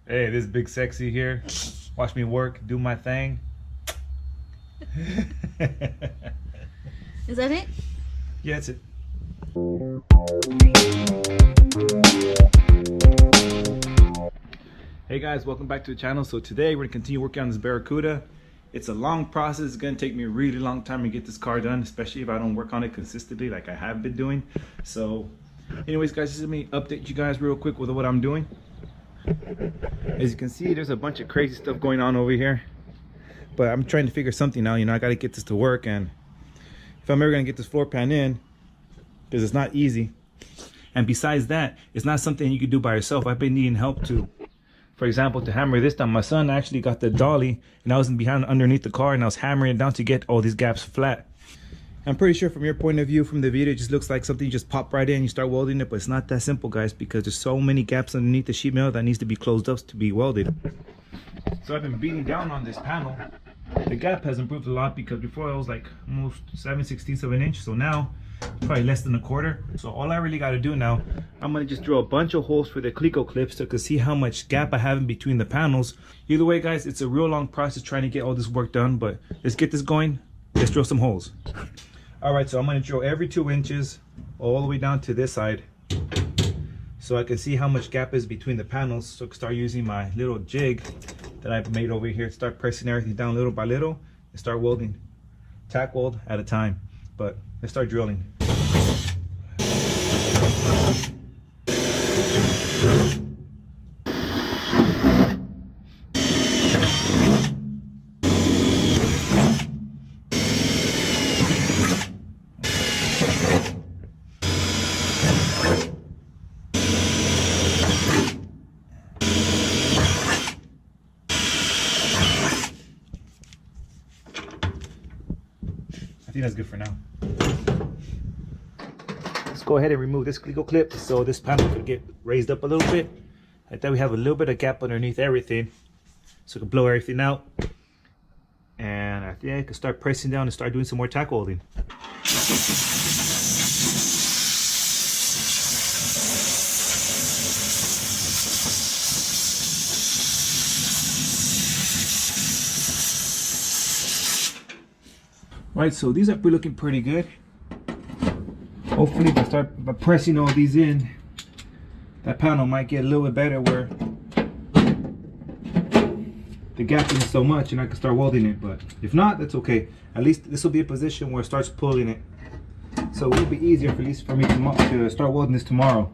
Hey, this big sexy here. Watch me work, do my thing. Is that it? Yeah, that's it. Hey guys, welcome back to the channel. So today we're gonna continue working on this Barracuda. It's a long process. It's gonna take me a really long time to get this car done, especially if I don't work on it consistently like I have been doing. So anyways guys, just let me update you guys real quick with what I'm doing. As you can see, there's a bunch of crazy stuff going on over here, but I'm trying to figure something out. You know, I got to get this to work, and if I'm ever gonna get this floor pan in, because it's not easy, and besides that, it's not something you could do by yourself. I've been needing help too. For example, to hammer this down, my son actually got the dolly, and I was behind underneath the car, and I was hammering it down to get all these gaps flat. I'm pretty sure from your point of view from the video, it just looks like something you just pop right in, you start welding it, but it's not that simple, guys, because there's so many gaps underneath the sheet metal that needs to be closed up to be welded. So I've been beating down on this panel. The gap has improved a lot, because before it was like almost 7/16 of an inch, so now probably less than a quarter. So all I really got to do now, I'm gonna just drill a bunch of holes for the Cleco clips so I can see how much gap I have in between the panels. Either way guys, it's a real long process trying to get all this work done, but let's get this going. Let's drill some holes. All right, so I'm gonna drill every 2 inches all the way down to this side so I can see how much gap is between the panels, so I can start using my little jig that I've made over here, start pressing everything down little by little and start welding, tack weld at a time. But let's start drilling. I think that's good for now. Let's go ahead and remove this Cleco clip so this panel could get raised up a little bit. Like that, we have a little bit of gap underneath everything, so we can blow everything out. And I think I can start pressing down and start doing some more tack welding. Right, so these are looking pretty good. Hopefully if I start by pressing all these in, that panel might get a little bit better where the gap isn't so much and I can start welding it. But if not, that's okay. At least this will be a position where it starts pulling it. So it will be easier for, at least for me to start welding this tomorrow.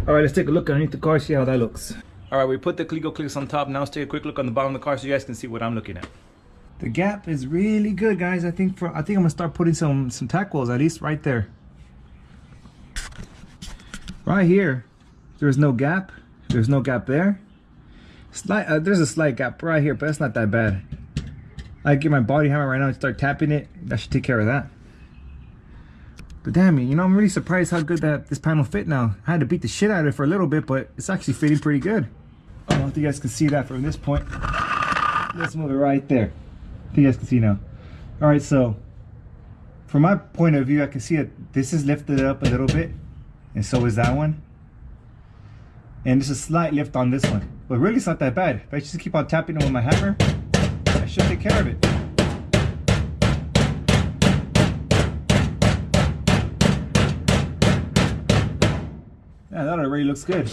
All right, let's take a look underneath the car, see how that looks. All right, we put the Cleco clips on top. Now let's take a quick look on the bottom of the car so you guys can see what I'm looking at. The gap is really good, guys. I think I'm gonna start putting some tack welds, at least right there. Right here, there's no gap. There's no gap there. There's a slight gap right here, but that's not that bad. I get my body hammer right now and start tapping it. That should take care of that. But damn it, you know, I'm really surprised how good that this panel fit now. I had to beat the shit out of it for a little bit, but it's actually fitting pretty good. I don't know if you guys can see that from this point. Let's move it right there. I think you guys can see now. All right, so from my point of view, I can see that this is lifted up a little bit, and so is that one. And there's a slight lift on this one, but really it's not that bad. If I just keep on tapping it with my hammer, I should take care of it. Yeah, that already looks good.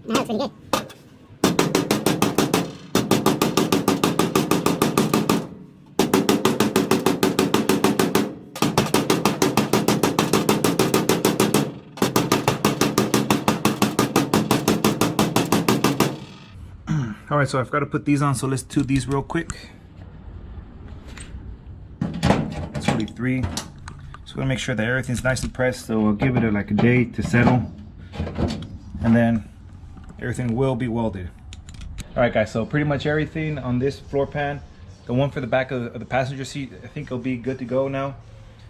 That looks pretty good. All right, so I've got to put these on, so let's do these real quick. That's really 3. So we're gonna make sure that everything's nicely pressed, so we'll give it like a day to settle, and then everything will be welded. All right, guys, so pretty much everything on this floor pan, the one for the back of the passenger seat, I think it'll be good to go now.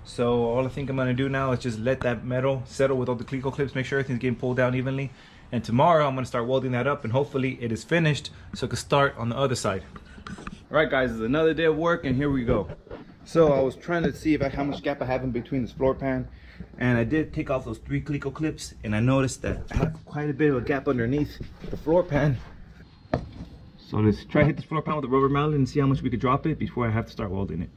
So all I think I'm gonna do now is just let that metal settle with all the Cleco clips, make sure everything's getting pulled down evenly. And tomorrow I'm gonna start welding that up, and hopefully it is finished so it can start on the other side. All right, guys, it's another day of work, and here we go. So I was trying to see how much gap I have in between this floor pan, and I did take off those 3 Cleco clips, and I noticed that I have quite a bit of a gap underneath the floor pan. So let's try to hit this floor pan with a rubber mallet and see how much we could drop it before I have to start welding it.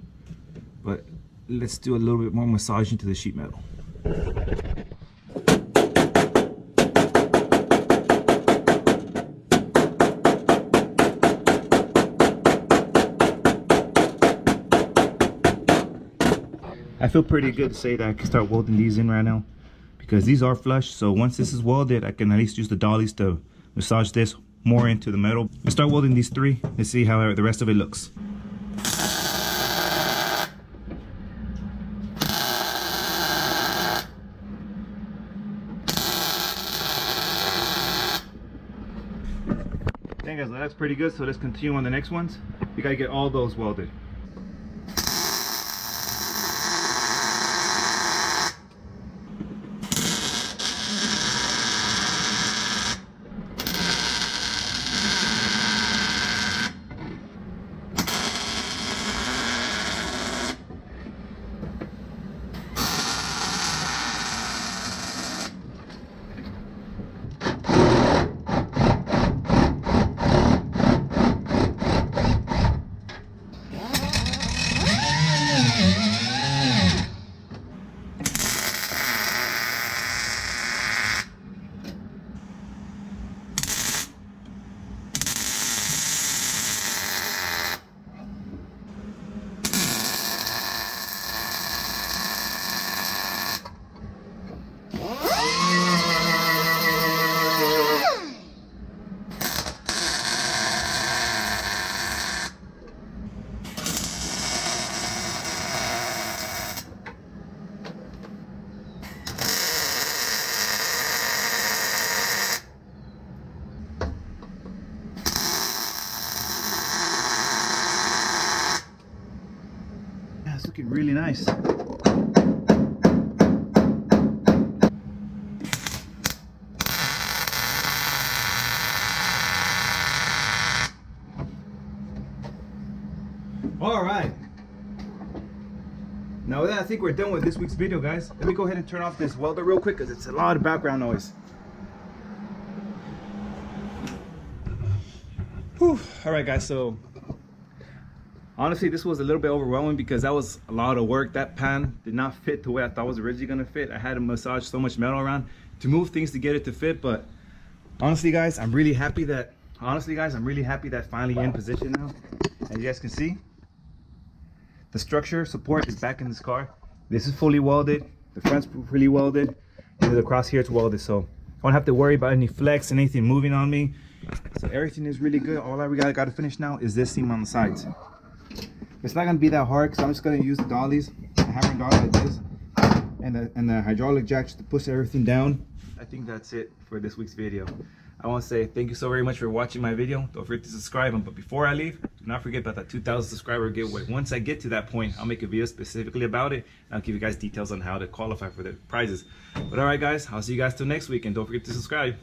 But let's do a little bit more massage into the sheet metal. I feel pretty good to say that I can start welding these in right now, because these are flush. So once this is welded, I can at least use the dollies to massage this more into the metal. Let's start welding these 3 and see how the rest of it looks. Dang, guys, that looks pretty good. So let's continue on the next ones. We gotta get all those welded. It's looking really nice. All right. Now with that, I think we're done with this week's video, guys. Let me go ahead and turn off this welder real quick because it's a lot of background noise. Whew. All right, guys, so honestly, this was a little bit overwhelming because that was a lot of work. That pan did not fit the way I thought it was originally gonna fit. I had to massage so much metal around to move things to get it to fit. But honestly, guys, I'm really happy that finally in position now. As you guys can see, the structure support is back in this car. This is fully welded. The front's fully welded, and the cross here is welded. So I don't have to worry about any flex and anything moving on me. So everything is really good. All we got to finish now is this seam on the sides. It's not gonna be that hard because I'm just gonna use the dollies, the hammer and dolly like this, and the hydraulic jacks to push everything down. I think that's it for this week's video. I want to say thank you so very much for watching my video. Don't forget to subscribe. But before I leave, do not forget about that 2,000 subscriber giveaway. Once I get to that point, I'll make a video specifically about it, and I'll give you guys details on how to qualify for the prizes. But all right, guys, I'll see you guys till next week, and don't forget to subscribe.